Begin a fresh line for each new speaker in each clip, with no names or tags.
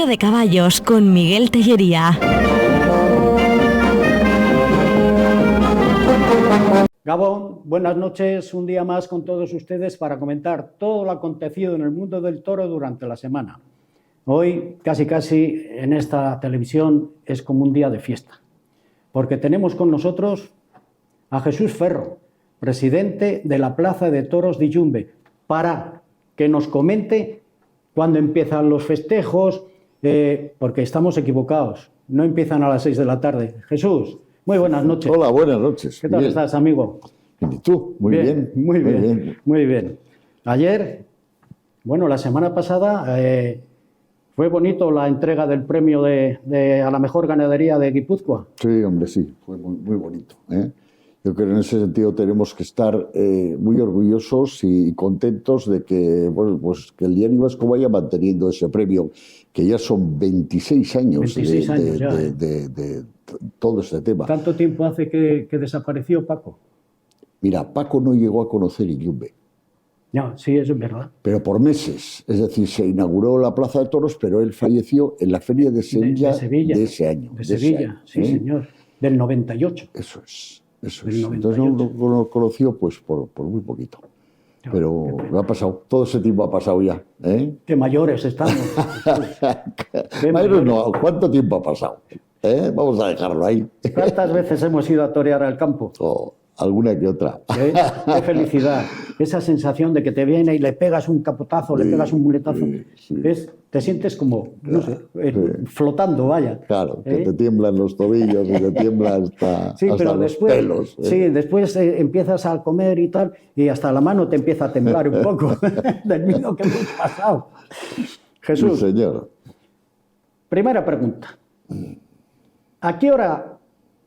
Corrida de Caballos con Miguel Tellería.
Gabón, buenas noches, un día más con todos ustedes para comentar todo lo acontecido en el mundo del toro durante la semana. Hoy, casi en esta televisión es como un día de fiesta, porque tenemos con nosotros a Jesús Ferro, presidente de la Plaza de Toros de Yumbe, para que nos comente cuándo empiezan los festejos, porque estamos equivocados, no empiezan a las 6 de la tarde. Jesús, muy buenas noches.
Hola, buenas noches.
¿Qué tal estás, amigo?
¿Y tú? Muy bien.
Muy bien. Ayer, bueno, la semana pasada fue bonito la entrega del premio a la mejor ganadería de Guipúzcoa.
Sí, hombre, sí, fue muy bonito. Yo creo que en ese sentido tenemos que estar muy orgullosos y contentos de que, bueno, pues que el Diario Vasco vaya manteniendo ese premio, que ya son 26 años, de todo este tema.
¿Tanto tiempo hace que desapareció Paco?
Mira, Paco no llegó a conocer Yumbe.
No, sí, eso es verdad.
Pero por meses. Es decir, se inauguró la Plaza de Toros, pero él falleció en la Feria de Sevilla de ese año.
De Sevilla, sí, señor. Del 98.
Eso es. Entonces no lo conoció pues por muy poquito. Pero me ha pasado, todo ese tiempo ha pasado ya.
Qué mayores estamos.
Mayores no, ¿cuánto tiempo ha pasado? Vamos a dejarlo ahí.
¿Cuántas veces hemos ido a torear al campo?
Alguna que otra.
Qué felicidad. Esa sensación de que te viene y le pegas un capotazo, le pegas un muletazo. Sí. Te sientes como, no sé, flotando, vaya.
Claro, que te tiemblan los tobillos y te tiembla hasta los
después,
pelos.
Sí, después empiezas a comer y tal, y hasta la mano te empieza a temblar un poco del miedo que hemos pasado. Jesús,
sí, señor.
Primera pregunta. ¿A qué hora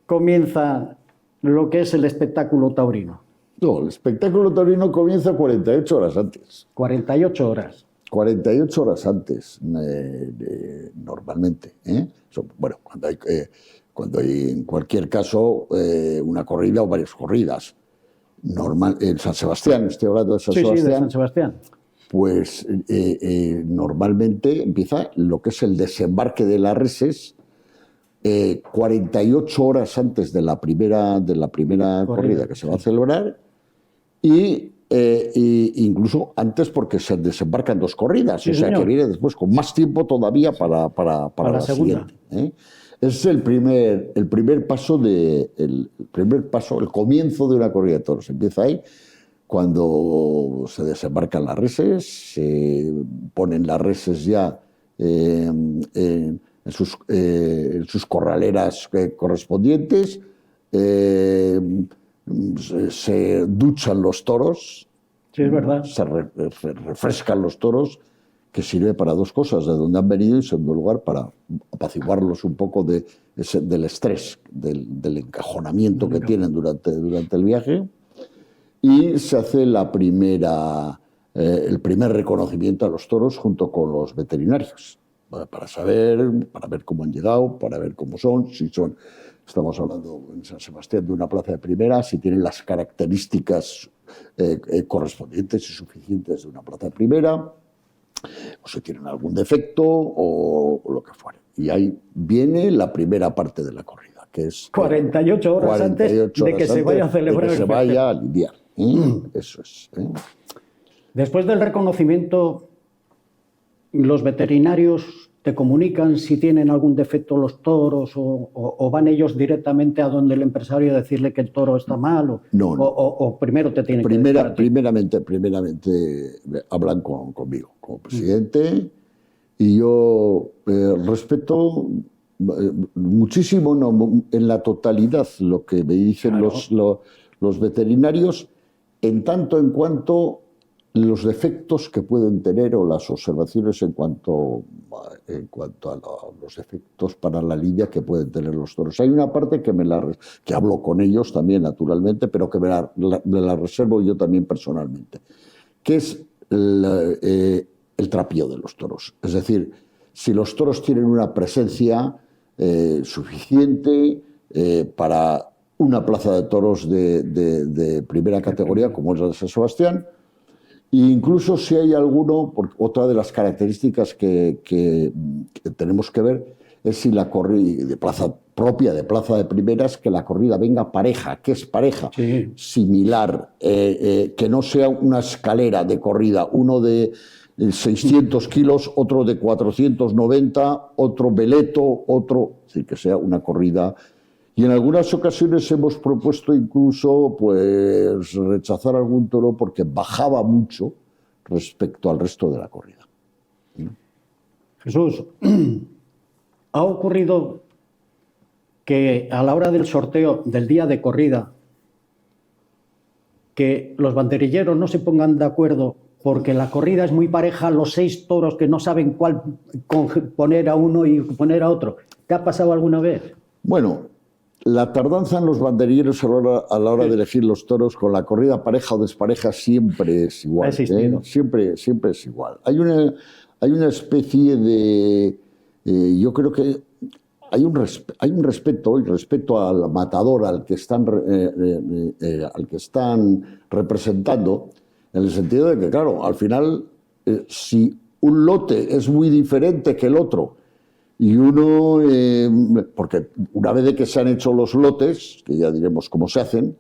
comienza lo que es el espectáculo taurino?
No, el espectáculo taurino comienza 48 horas antes.
48 horas.
48 horas antes, normalmente. Bueno, cuando hay en cualquier caso una corrida o varias corridas. En San Sebastián, estoy hablando de San Sebastián.
Sí, de San Sebastián.
Pues normalmente empieza lo que es el desembarque de las reses 48 horas antes de la primera corrida que se va a celebrar y incluso antes porque se desembarcan dos corridas,
sí,
o sea
señor.
que viene después con más tiempo todavía para la
segunda.
Siguiente. Es el primer paso, el comienzo de una corrida de toros. Empieza ahí, cuando se desembarcan las reses, se ponen las reses ya en sus corraleras correspondientes, se duchan los toros,
sí, es verdad.
Se refrescan los toros, que sirve para dos cosas: de dónde han venido y, en segundo lugar, para apaciguarlos un poco del estrés, del encajonamiento que tienen durante el viaje. Y se hace el primer reconocimiento a los toros junto con los veterinarios, para ver cómo han llegado, para ver cómo son, estamos hablando en San Sebastián de una plaza de primera, si tienen las características correspondientes y suficientes de una plaza de primera, o si tienen algún defecto o lo que fuera. Y ahí viene la primera parte de la corrida, que es
48 horas antes de que se vaya a celebrar.
De que se vaya a lidiar. Eso es.
Después del reconocimiento, los veterinarios te comunican si tienen algún defecto los toros o van ellos directamente a donde el empresario a decirle que el toro está mal o primero te tienen que decir.
Primeramente hablan conmigo como presidente y yo respeto muchísimo, en la totalidad, lo que me dicen los veterinarios, en tanto en cuanto los defectos que pueden tener o las observaciones en cuanto a los defectos para la lidia que pueden tener los toros. Hay una parte que hablo con ellos también, naturalmente, pero que me la reservo yo también personalmente, que es el trapío de los toros. Es decir, si los toros tienen una presencia suficiente para una plaza de toros de primera categoría, como es la de San Sebastián, E incluso si hay alguno, porque otra de las características que tenemos que ver es si la corrida de plaza propia, de plaza de primeras, que la corrida venga pareja. ¿Qué es pareja?
Sí.
Similar, que no sea una escalera de corrida, uno de 600 kilos, otro de 490, otro veleto, otro, es decir, que sea una corrida. Y en algunas ocasiones hemos propuesto incluso pues, rechazar algún toro porque bajaba mucho respecto al resto de la corrida.
Jesús, ¿ha ocurrido que a la hora del sorteo del día de corrida, que los banderilleros no se pongan de acuerdo porque la corrida es muy pareja, los 6 toros que no saben cuál poner a uno y poner a otro? ¿Te ha pasado alguna vez?
Bueno, la tardanza en los banderilleros a la hora de elegir los toros con la corrida pareja o despareja siempre es igual.
Ha existido.
Siempre es igual. Hay una especie de... yo creo que hay un respeto al matador, al que están representando, en el sentido de que, claro, al final, si un lote es muy diferente que el otro, y uno, porque una vez de que se han hecho los lotes, que ya diremos cómo se hacen,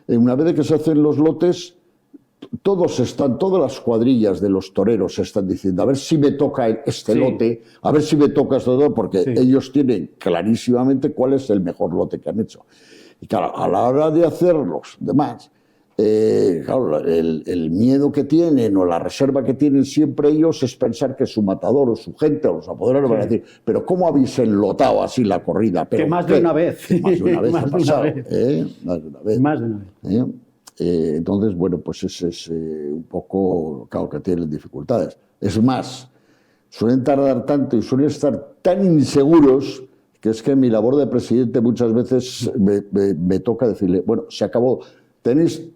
una vez de que se hacen los lotes, todas las cuadrillas de los toreros están diciendo, a ver si me toca este lote, a ver si me toca este lote, porque ellos tienen clarísimamente cuál es el mejor lote que han hecho. Y claro, a la hora de hacer los demás, claro, el miedo que tienen o la reserva que tienen siempre ellos es pensar que su matador o su gente o los apoderados van a decir, pero ¿cómo habéis enlotado así la corrida? Pero,
que más de una vez.
Que más de una vez ha pasado.
Más de una vez. Más de una vez.
Entonces, bueno, pues ese es un poco, claro, que tienen dificultades. Es más, suelen tardar tanto y suelen estar tan inseguros que es que en mi labor de presidente muchas veces me toca decirle, bueno, se acabó, tenéis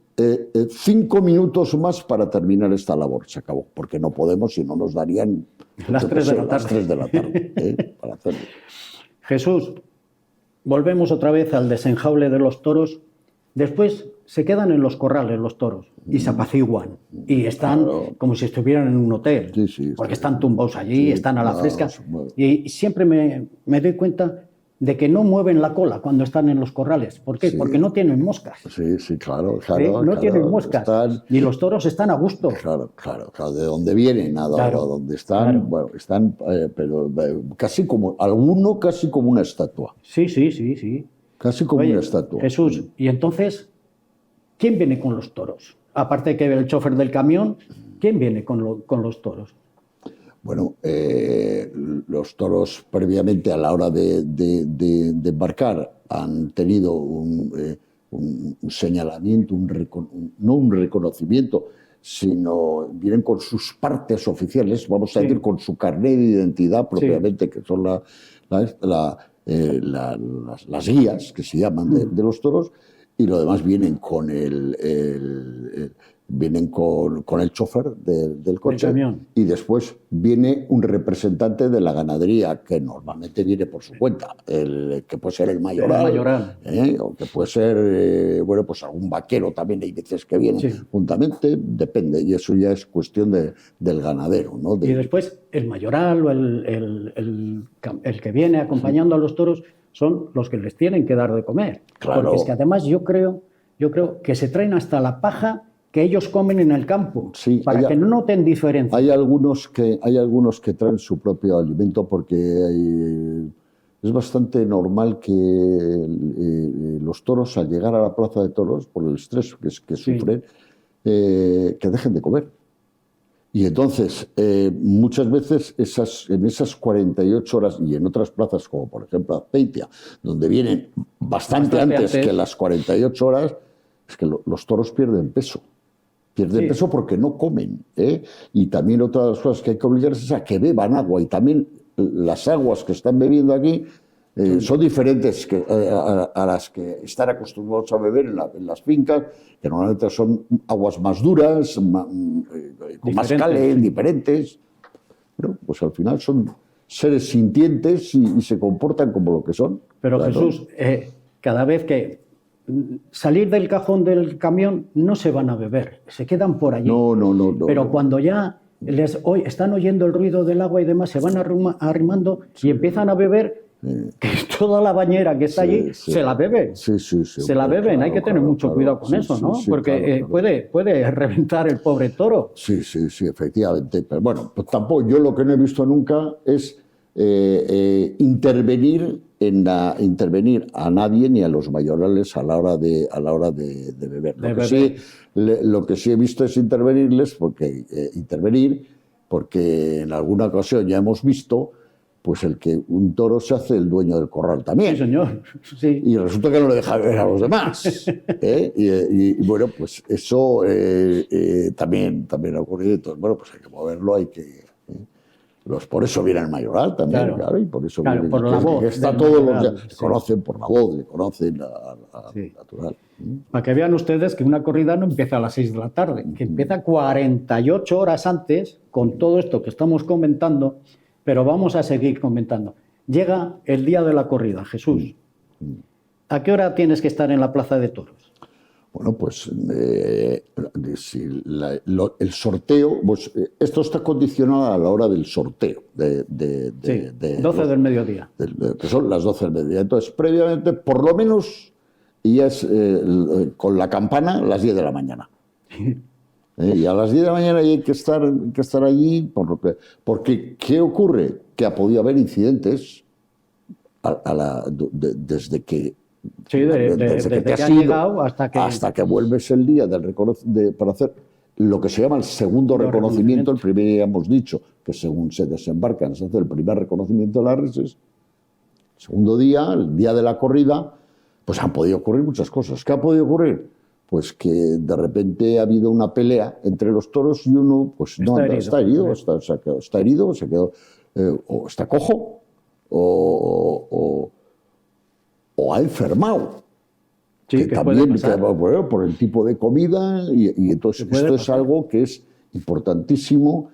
5 minutos más para terminar esta labor. Se acabó, porque no podemos, si no nos darían
las 3 de la tarde.
Las 3 de la tarde para hacerlo.
Jesús, volvemos otra vez al desenjaule de los toros. Después se quedan en los corrales los toros y se apaciguan y están como si estuvieran en un hotel, porque están tumbados allí, están a la fresca. Y siempre me doy cuenta de que no mueven la cola cuando están en los corrales. ¿Por qué? Porque no tienen moscas.
Sí, claro.
No tienen moscas. Y los toros están a gusto.
Claro. De dónde vienen a dónde están. Bueno, están, pero casi como, alguno casi como una estatua.
Sí.
Casi como una estatua.
Jesús, y entonces, ¿quién viene con los toros? Aparte que el chofer del camión, ¿quién viene con los toros?
Bueno, los toros previamente a la hora de embarcar han tenido un señalamiento, no un reconocimiento, sino vienen con sus partes oficiales, vamos a decir, con su carnet de identidad propiamente, que son las guías que se llaman de los toros, y lo demás vienen con con el chofer del coche, y después viene un representante de la ganadería que normalmente viene por su cuenta, que puede ser el mayoral. O que puede ser pues algún vaquero también, hay veces que viene juntamente, depende, y eso ya es cuestión del ganadero, ¿no?
Y después el mayoral o el que viene acompañando a los toros son los que les tienen que dar de comer.
Claro.
Porque es que además yo creo que se traen hasta la paja que ellos comen en el campo, para que no noten diferencia.
Hay algunos que traen su propio alimento porque es bastante normal que los toros, al llegar a la plaza de toros, por el estrés que sufren, que dejen de comer. Y entonces, muchas veces en esas 48 horas, y en otras plazas, como por ejemplo Azpeitia, donde vienen bastante antes que las 48 horas, es que los toros pierden peso. Pierden peso porque no comen. Y también otra de las cosas que hay que obligarles es a que beban agua. Y también las aguas que están bebiendo aquí son diferentes a las que están acostumbrados a beber en las fincas, que normalmente son aguas más duras, con más cal, diferentes. Pero pues al final son seres sintientes y se comportan como lo que son.
Pero claro. Jesús, cada vez que salir del cajón del camión no se van a beber, se quedan por allí.
No.
Pero cuando ya están oyendo el ruido del agua y demás, se van arrimando y empiezan a beber, que toda la bañera que está allí se la bebe. Se la beben,
claro,
hay que tener mucho cuidado con eso, ¿no? Porque
claro.
puede reventar el pobre toro.
Sí, efectivamente. Pero bueno, pues tampoco, yo lo que no he visto nunca es intervenir a nadie ni a los mayorales a la hora de beber. Lo que sí he visto es intervenir, porque en alguna ocasión ya hemos visto pues el que un toro se hace el dueño del corral también.
Sí, señor. Sí.
Y resulta que no le deja beber a los demás. Y bueno, pues eso también ha ocurrido. Entonces, bueno, pues hay que moverlo, por eso viene el mayoral también, claro, y por eso viene,
por la voz.
Que está todos los días, le conocen por la voz, le conocen natural.
Para que vean ustedes que una corrida no empieza a las 6 de la tarde, que empieza 48 horas antes con todo esto que estamos comentando, pero vamos a seguir comentando. Llega el día de la corrida, Jesús. ¿A qué hora tienes que estar en la plaza de toros?
Bueno, pues el sorteo, pues, esto está condicionado a la hora del sorteo.
12 del mediodía.
Que son las 12 del mediodía. Entonces, previamente, por lo menos, ya es con la campana, las 10 de la mañana. Y a las 10 de la mañana hay que estar allí, porque ¿qué ocurre? Que ha podido haber incidentes desde que...
Sí, desde que has llegado
hasta que vuelves el día para hacer lo que se llama el segundo reconocimiento. El primer día hemos dicho que según se desembarcan se hace el primer reconocimiento de las reses. El segundo día, el día de la corrida, pues han podido ocurrir muchas cosas. ¿Qué ha podido ocurrir? Pues que de repente ha habido una pelea entre los toros y uno pues está herido, se quedó, o está cojo, o ha enfermado, que también por el tipo de comida, y entonces esto es algo que es importantísimo.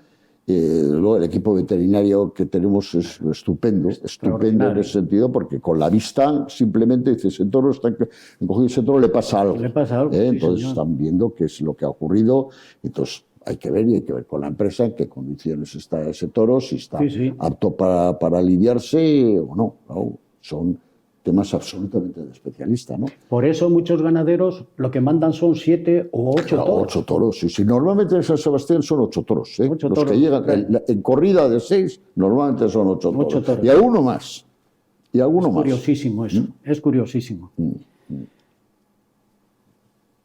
Luego el equipo veterinario que tenemos es estupendo en ese sentido, porque con la vista simplemente dice, ese toro está encogido, ese toro le pasa algo. Entonces están viendo qué es lo que ha ocurrido, entonces hay que ver con la empresa en qué condiciones está ese toro, si está apto para lidiarse o no. Son temas absolutamente de especialista, ¿no?
Por eso muchos ganaderos lo que mandan son 7 o 8 toros.
8 toros, sí. Normalmente en San Sebastián son 8 toros. Los que llegan en corrida de 6, normalmente son 8 toros. Y alguno más. Es
curiosísimo eso, es curiosísimo.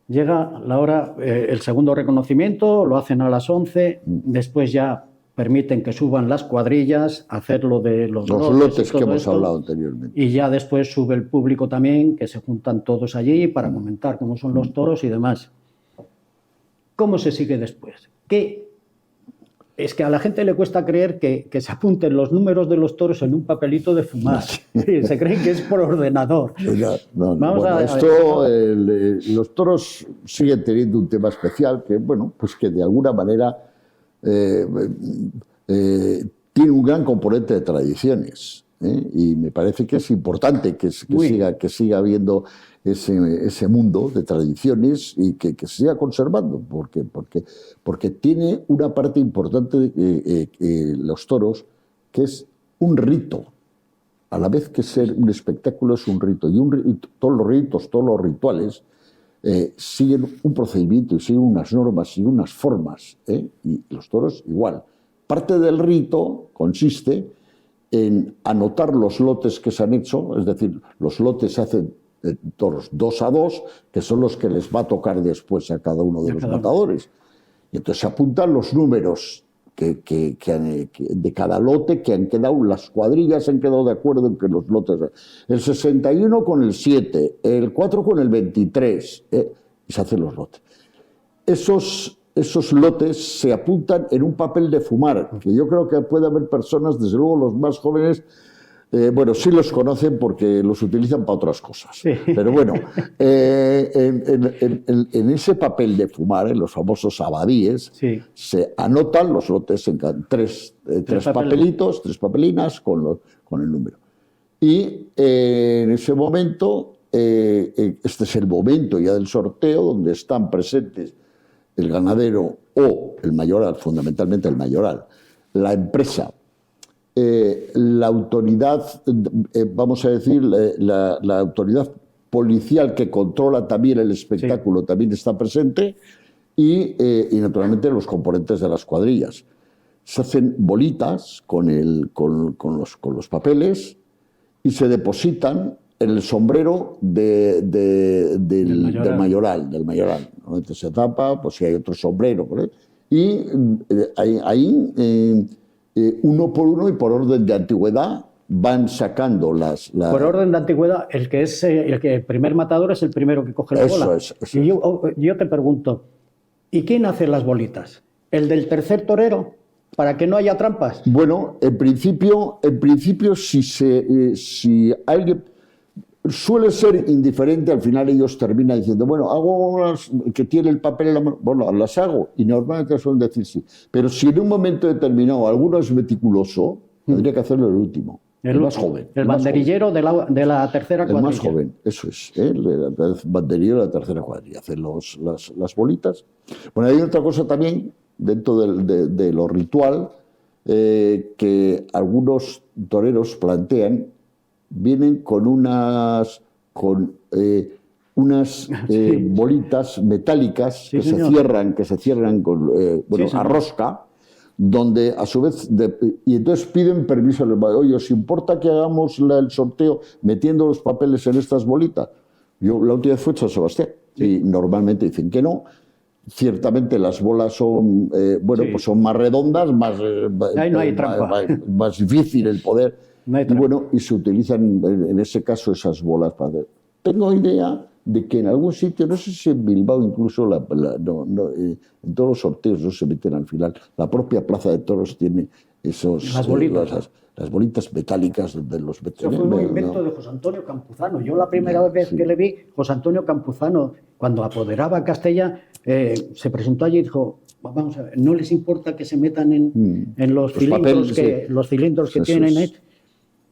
Llega la hora, el segundo reconocimiento, lo hacen a las 11, después ya permiten que suban las cuadrillas, hacerlo de los
lotes que hemos hablado anteriormente.
Y ya después sube el público también, que se juntan todos allí para comentar cómo son los toros y demás. ¿Cómo se sigue después? Es que a la gente le cuesta creer que se apunten los números de los toros en un papelito de fumar. Se creen que es por ordenador.
Los toros siguen teniendo un tema especial que, bueno, pues que de alguna manera tiene un gran componente de tradiciones, y me parece que es importante que siga habiendo ese mundo de tradiciones y que se siga conservando, porque tiene una parte importante los toros, que es un rito, a la vez que ser un espectáculo es un rito, y todos los ritos, todos los rituales siguen un procedimiento y siguen unas normas y unas formas, y los toros igual. Parte del rito consiste en anotar los lotes que se han hecho, es decir, los lotes se hacen toros 2 a 2, que son los que les va a tocar después a cada uno de los matadores. Y entonces se apuntan los números de cada lote que han quedado, las cuadrillas han quedado de acuerdo en que los lotes, el 61 con el 7, el 4 con el 23, y se hacen los lotes. Esos lotes se apuntan en un papel de fumar, que yo creo que puede haber personas, desde luego los más jóvenes, bueno, sí los conocen porque los utilizan para otras cosas. Sí. Pero bueno, en ese papel de fumar, en los famosos abadíes, se anotan los lotes en tres papelitos, 3 papelinas con el número. Y en ese momento este es el momento ya del sorteo donde están presentes el ganadero o el mayoral, fundamentalmente el mayoral, la empresa, la autoridad, vamos a decir, la autoridad policial que controla también el espectáculo también está presente y naturalmente los componentes de las cuadrillas. Se hacen bolitas con los papeles y se depositan en el sombrero del mayoral. Normalmente se tapa, pues si hay otro sombrero. Y ahí, uno por uno y por orden de antigüedad, van sacando las...
Por orden de antigüedad, el primer matador es el primero que coge la bola.
Eso.
Y yo te pregunto, ¿y quién hace las bolitas? ¿El del tercer torero? ¿Para que no haya trampas?
Bueno, en principio si alguien... Suele ser indiferente, al final ellos terminan diciendo, bueno, hago unas que tiene el papel en la mano, bueno, las hago, y normalmente suelen decir sí. Pero si en un momento determinado alguno es meticuloso, tendría que hacerlo el último, el más joven.
El banderillero de la tercera cuadrilla.
El más joven, eso es, el banderillero de la tercera cuadrilla, hacer las bolitas. Bueno, hay otra cosa también, dentro de lo ritual, que algunos toreros plantean. Vienen con unas bolitas metálicas que se cierran con a rosca, donde a su vez y entonces piden permiso al oye, ¿os importa que hagamos el sorteo metiendo los papeles en estas bolitas? Yo la última vez fue San Sebastián y normalmente dicen que no. Ciertamente las bolas son pues son más redondas,
ahí no hay trampa.
Más difícil el poder. Y se utilizan en ese caso esas bolas para hacer. Tengo idea de que en algún sitio, no sé si en Bilbao incluso, en todos los sorteos no se meten al final. La propia Plaza de Toros tiene
las bolitas.
Las bolitas metálicas de los veteranos.
Eso fue un invento de José Antonio Campuzano. Yo la primera vez que le vi, José Antonio Campuzano, cuando apoderaba Castella, se presentó allí y dijo, vamos a ver, no les importa que se metan en los cilindros los cilindros que tienen.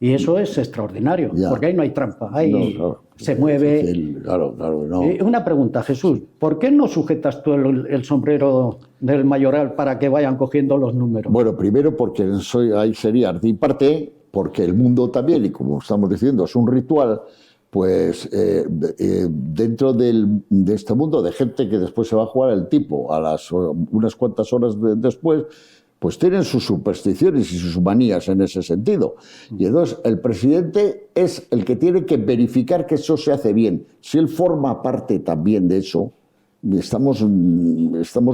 Y eso es extraordinario, porque ahí no hay trampa, ahí se mueve.
Claro, no.
Una pregunta, Jesús, ¿por qué no sujetas tú el sombrero del mayoral para que vayan cogiendo los números?
Bueno, primero porque ahí sería de parte, porque el mundo también, y como estamos diciendo, es un ritual, pues dentro de este mundo de gente que después se va a jugar el tipo unas cuantas horas después, pues tienen sus supersticiones y sus manías en ese sentido. Y entonces el presidente es el que tiene que verificar que eso se hace bien. Si él forma parte también de eso, estamos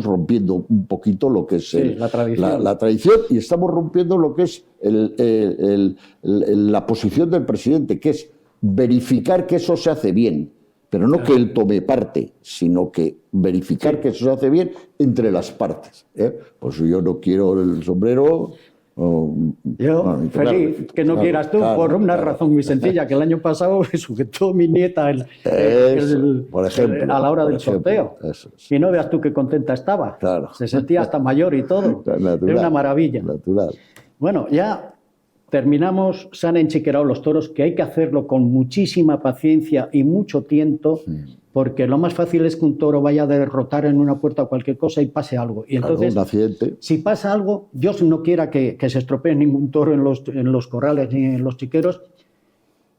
rompiendo un poquito lo que es la tradición y estamos rompiendo lo que es la posición del presidente, que es verificar que eso se hace bien. Pero no que él tome parte, sino que verificar que eso se hace bien entre las partes. Pues yo no quiero el sombrero.
Feliz que no quieras tú, por una razón muy sencilla, que el año pasado me sujetó mi nieta
por ejemplo,
a la hora del sorteo. Y no veas tú qué contenta estaba.
Claro.
Se sentía hasta mayor y todo. Era una maravilla.
Natural.
Bueno, ya terminamos, se han enchiquerado los toros, que hay que hacerlo con muchísima paciencia y mucho tiento, porque lo más fácil es que un toro vaya a derrotar en una puerta o cualquier cosa y pase algo. Y entonces,
un accidente.
Si pasa algo, Dios no quiera que se estropee ningún toro en los corrales ni en los chiqueros,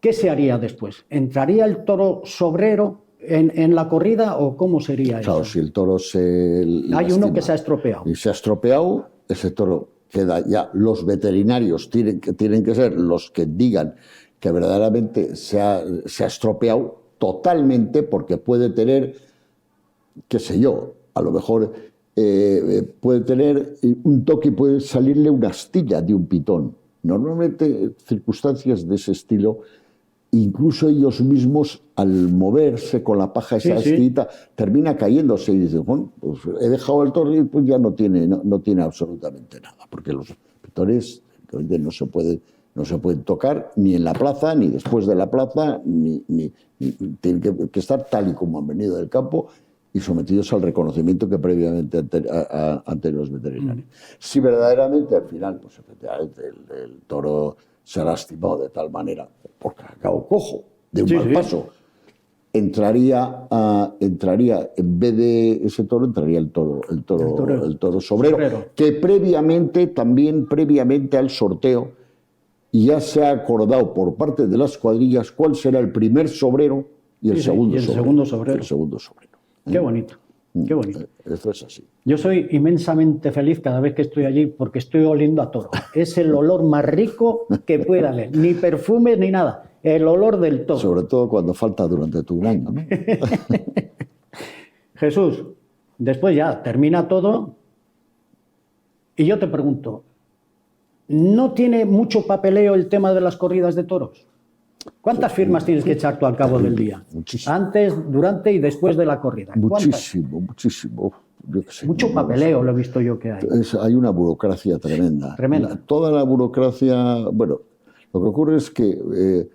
¿qué se haría después? ¿Entraría el toro sobrero en la corrida o cómo sería eso?
Claro, si el toro se
Hay uno que se ha estropeado.
Y se ha estropeado, ese toro queda ya. Los veterinarios tienen que ser los que digan que verdaderamente se ha estropeado totalmente, porque puede tener, qué sé yo, a lo mejor puede tener un toque y puede salirle una astilla de un pitón. Normalmente circunstancias de ese estilo, incluso ellos mismos al moverse con la paja esa astillita, termina cayéndose y dicen, bueno, pues he dejado el toro y pues ya no tiene absolutamente nada, porque los pitones no se pueden tocar ni en la plaza, ni después de la plaza, ni tienen que estar tal y como han venido del campo y sometidos al reconocimiento que previamente ante los veterinarios. Si verdaderamente al final, pues efectivamente el toro se ha lastimado de tal manera, porque ha acabado cojo, de un mal paso, entraría, en vez de ese toro, entraría el toro sobrero, que previamente al sorteo ya se ha acordado por parte de las cuadrillas cuál será el primer sobrero y el segundo sobrero.
Qué bonito. Qué bonito.
Eso es así.
Yo soy inmensamente feliz cada vez que estoy allí porque estoy oliendo a toro. Es el olor más rico que pueda haber. Ni perfumes ni nada. El olor del toro.
Sobre todo cuando falta durante tu año, ¿no?
Jesús, después ya termina todo y yo te pregunto, ¿no tiene mucho papeleo el tema de las corridas de toros? ¿Cuántas firmas tienes que echar tú al cabo del día?
Muchísimo.
Antes, durante y después de la corrida.
Muchísimo. Yo qué sé,
Mucho papeleo lo he visto yo que hay.
Hay una burocracia tremenda. Toda la burocracia... Bueno, lo que ocurre es que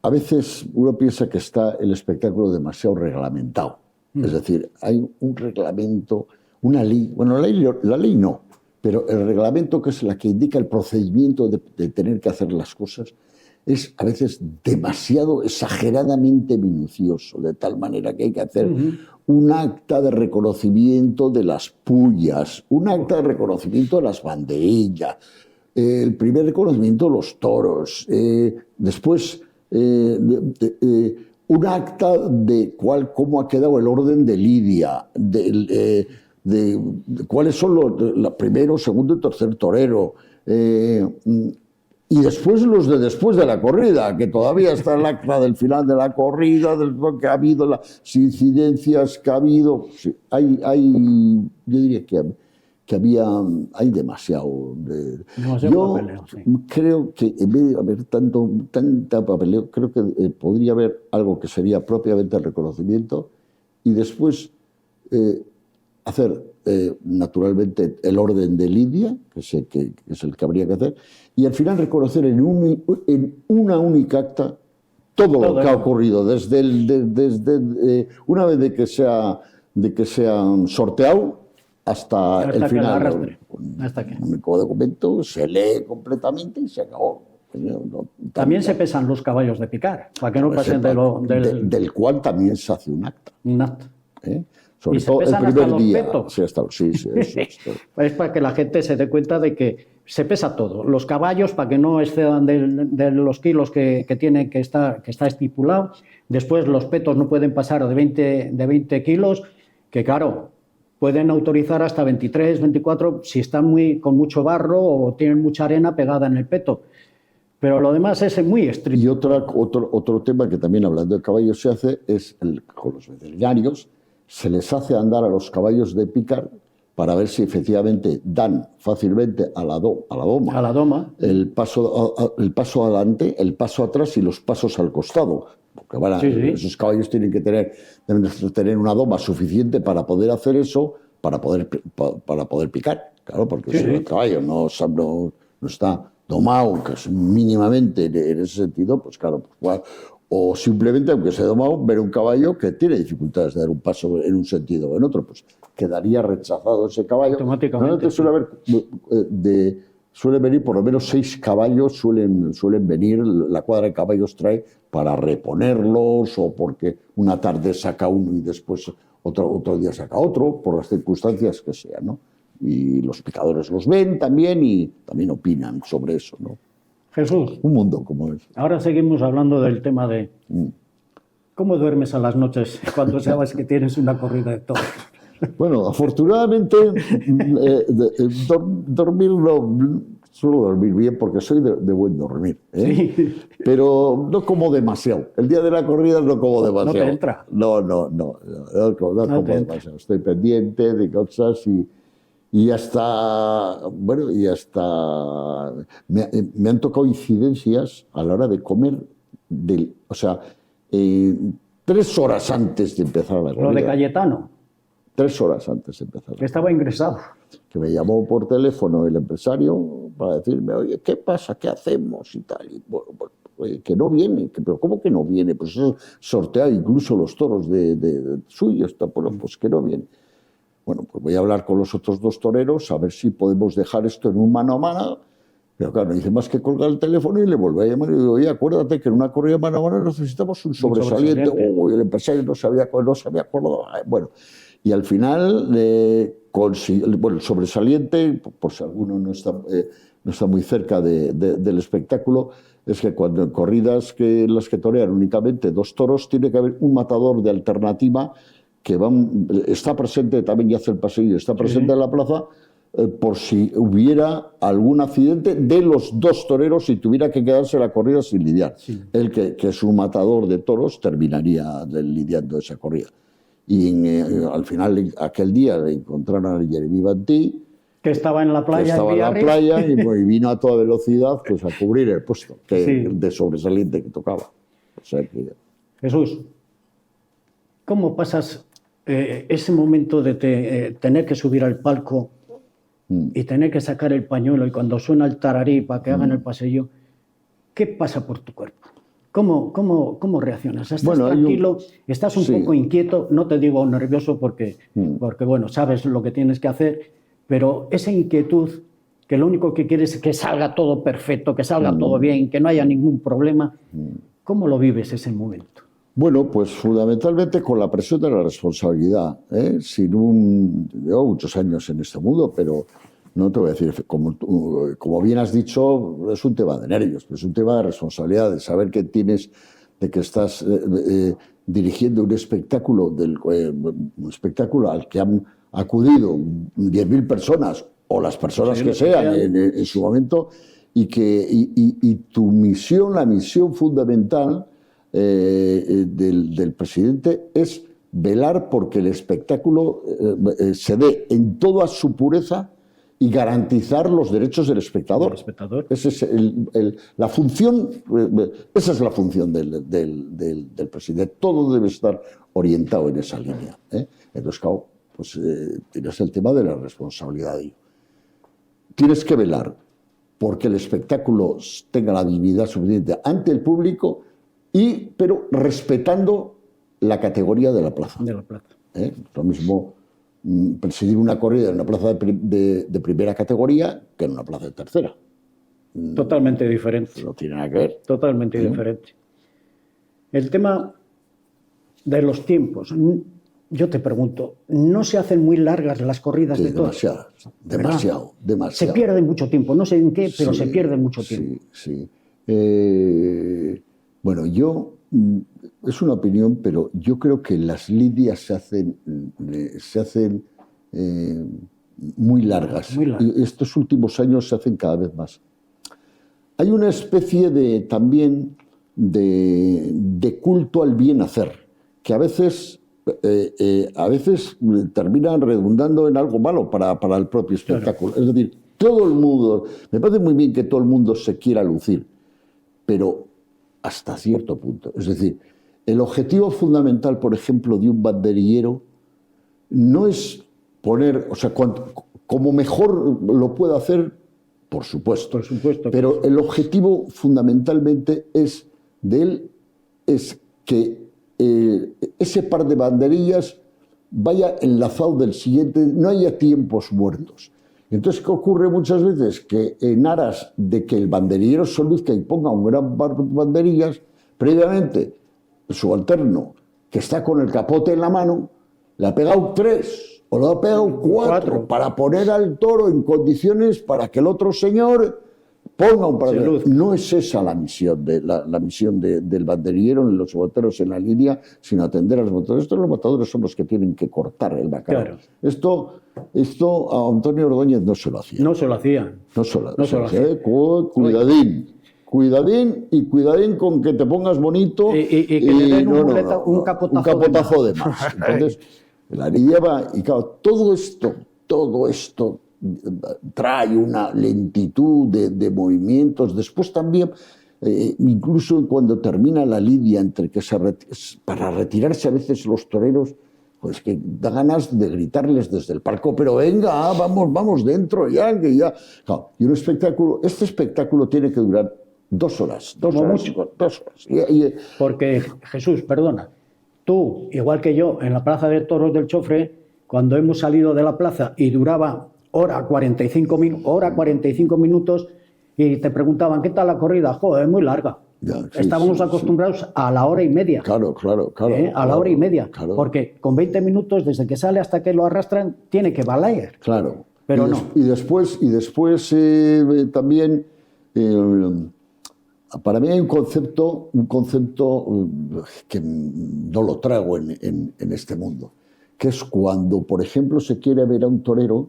a veces uno piensa que está el espectáculo demasiado reglamentado. Es decir, hay un reglamento, una ley... Bueno, la ley no, pero el reglamento, que es la que indica el procedimiento de tener que hacer las cosas, es a veces demasiado exageradamente minucioso, de tal manera que hay que hacer un acta de reconocimiento de las pullas, un acta de reconocimiento de las banderillas, el primer reconocimiento de los toros, después un acta de cómo ha quedado el orden de lidia, de cuáles son los primero, segundo y tercer torero, y después los de después de la corrida, que todavía está el acta del final de la corrida, de lo que ha habido, las incidencias que ha habido. Sí, yo diría que hay demasiado. Yo
papeleo, sí.
Creo que en vez de haber tanta papeleo, creo que podría haber algo que sería propiamente el reconocimiento y después hacer naturalmente el orden de lidia, que es el que habría que hacer, y al final reconocer en una única acta todo lo que ha ocurrido, desde una vez de que se han sorteado hasta el final.
Hasta que.
Un único documento se lee completamente y se acabó.
También se pesan los caballos de picar, para que no pasen
del cual también se hace un acta.
Un acta.
Sobre
y se
todo
pesan
el primer
hasta
día.
los petos.
Sí, eso.
Es para que la gente se dé cuenta de que se pesa todo. Los caballos, para que no excedan de los kilos que tiene, que está estipulado. Después los petos no pueden pasar de 20 kilos, que claro, pueden autorizar hasta 23, 24, si están con mucho barro o tienen mucha arena pegada en el peto. Pero lo demás es muy estricto.
Y otro tema que también, hablando de caballos, se hace es con los veterinarios. Se les hace andar a los caballos de picar para ver si efectivamente dan fácilmente a la doma el paso adelante, el paso atrás y los pasos al costado. Porque esos caballos deben tener una doma suficiente para poder hacer eso, para poder picar. Claro, porque si el caballo no está domado, que es mínimamente en ese sentido, pues claro, o simplemente, aunque sea domado, ver un caballo que tiene dificultades de dar un paso en un sentido o en otro, pues quedaría rechazado ese caballo.
Automáticamente.
Suele venir por lo menos 6 caballos, suelen venir, la cuadra de caballos trae para reponerlos o porque una tarde saca uno y después otro día saca otro, por las circunstancias que sean, ¿no? Y los picadores los ven también y también opinan sobre eso, ¿no?
Jesús.
Un mundo como es.
Ahora seguimos hablando del tema de cómo duermes a las noches cuando sabes que tienes una corrida de toros.
Bueno, afortunadamente dormir no suelo dormir bien porque soy de buen dormir, ¿eh? Sí. Pero no como demasiado. El día de la corrida no como demasiado.
No te entra.
No como demasiado. Estoy pendiente de cosas y hasta me han tocado incidencias a la hora de comer, 3 horas antes de empezar la corrida.
Lo de Cayetano.
3 horas antes de empezar.
Que estaba ingresado.
Que me llamó por teléfono el empresario para decirme, oye, ¿qué pasa? ¿Qué hacemos? Y tal. Y, oye, que no viene. ¿Pero cómo que no viene? Pues eso sortea incluso los toros de suyos. Pues que no viene. Bueno, pues voy a hablar con los otros 2 toreros a ver si podemos dejar esto en un mano a mano Pero claro, no hice más que colgar el teléfono y le volví a llamar y digo, oye, acuérdate que en una corrida mano a mano necesitamos un sobresaliente. Uy, el empresario no sabía acordado. Bueno, y al final bueno, el sobresaliente, por si alguno no está muy cerca del espectáculo, es que cuando en corridas las que torean únicamente 2 toros, tiene que haber un matador de alternativa que está presente también y hace el pasillo, está presente en la plaza, por si hubiera algún accidente de los 2 toreros y tuviera que quedarse la corrida sin lidiar. Sí. Él, que es un matador de toros, terminaría lidiando esa corrida. Y al final, aquel día, le encontraron a Jeremy Bantí,
que estaba en la playa,
y vino a toda velocidad pues, a cubrir el puesto de sobresaliente que tocaba. O sea que...
Jesús, ¿cómo pasas ese momento de tener que subir al palco y tener que sacar el pañuelo y cuando suena el tararí para que hagan el pasillo? ¿Qué pasa por tu cuerpo? ¿Cómo reaccionas? ¿Estás tranquilo? ¿Estás un poco inquieto? No te digo nervioso porque bueno, sabes lo que tienes que hacer, pero esa inquietud, que lo único que quieres es que salga todo perfecto, que salga todo bien, que no haya ningún problema. ¿Cómo lo vives ese momento?
Bueno, pues fundamentalmente con la presión de la responsabilidad. Llevo muchos años en este mundo, pero no te voy a decir, como bien has dicho, es un tema de nervios, pero es un tema de responsabilidad, de saber que estás dirigiendo un espectáculo al que han acudido 10.000 personas o las personas que sean en su momento, y tu misión, la misión fundamental del presidente es velar porque el espectáculo se dé en toda su pureza y garantizar los derechos del espectador. Esa es la función, esa es la función del presidente. Todo debe estar orientado en esa línea. Entonces, claro, pues tienes el tema de la responsabilidad. Tienes que velar porque el espectáculo tenga la dignidad suficiente ante el público, pero respetando la categoría de la plaza. Lo mismo presidir una corrida en una plaza de primera categoría que en una plaza de tercera.
Totalmente diferente.
No tiene nada que ver.
Totalmente diferente. El tema de los tiempos. Yo te pregunto, ¿no se hacen muy largas las corridas de toros?
Demasiado.
Se pierde mucho tiempo, no sé en qué, pero se pierde mucho tiempo.
Sí. Bueno, es una opinión, pero yo creo que las lidias se hacen muy largas. Y estos últimos años se hacen cada vez más. Hay una especie también de culto al bien hacer, que a veces terminan redundando en algo malo para el propio espectáculo. Claro. Es decir, todo el mundo, me parece muy bien que todo el mundo se quiera lucir, pero hasta cierto punto. Es decir, el objetivo fundamental, por ejemplo, de un banderillero no es poner, o sea, como mejor lo puede hacer, por supuesto, pero el objetivo fundamentalmente es que ese par de banderillas vaya enlazado del siguiente, no haya tiempos muertos. Entonces, ¿qué ocurre muchas veces? Que en aras de que el banderillero se luzca y ponga un gran par de banderillas, previamente el subalterno, que está con el capote en la mano, le ha pegado 3 o le ha pegado 4 para poner al toro en condiciones para que el otro señor ponga un par de luz. No es esa la misión, la misión del banderillero ni los subalternos en la línea, sino atender a los matadores. Los matadores son los que tienen que cortar el bacalao. Claro. Esto a Antonio Ordóñez no se lo hacía.
No se lo hacía.
Cuidadín y cuidadín con que te pongas bonito
y que le den un capotazo
de más. Entonces, la lidia va, y claro, todo esto trae una lentitud de movimientos. Después también, incluso cuando termina la lidia, para retirarse a veces los toreros, pues que da ganas de gritarles desde el palco, pero venga, vamos dentro ya, que ya. Claro, y este espectáculo tiene que durar 2 horas. 2 horas.
Porque, Jesús, perdona, tú, igual que yo, en la Plaza de Toros del Chofre, cuando hemos salido de la plaza y duraba hora 45 minutos, y te preguntaban, ¿qué tal la corrida? Joder, es muy larga.
Ya, sí,
Estábamos
sí,
acostumbrados a la hora y media.
Claro.
A la hora y media.
Claro.
Porque con 20 minutos, desde que sale hasta que lo arrastran, tiene que valer.
Claro.
Pero
Y después también, para mí hay un concepto que no lo trago en este mundo, que es cuando, por ejemplo, se quiere ver a un torero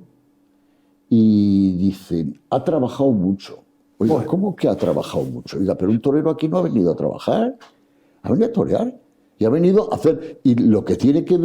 y dicen, ha trabajado mucho. Oiga,
Bueno.
¿cómo que ha trabajado mucho? Oiga, pero un torero aquí no ha venido a trabajar, ha venido a torear. Y ha venido a hacer, y lo que tiene que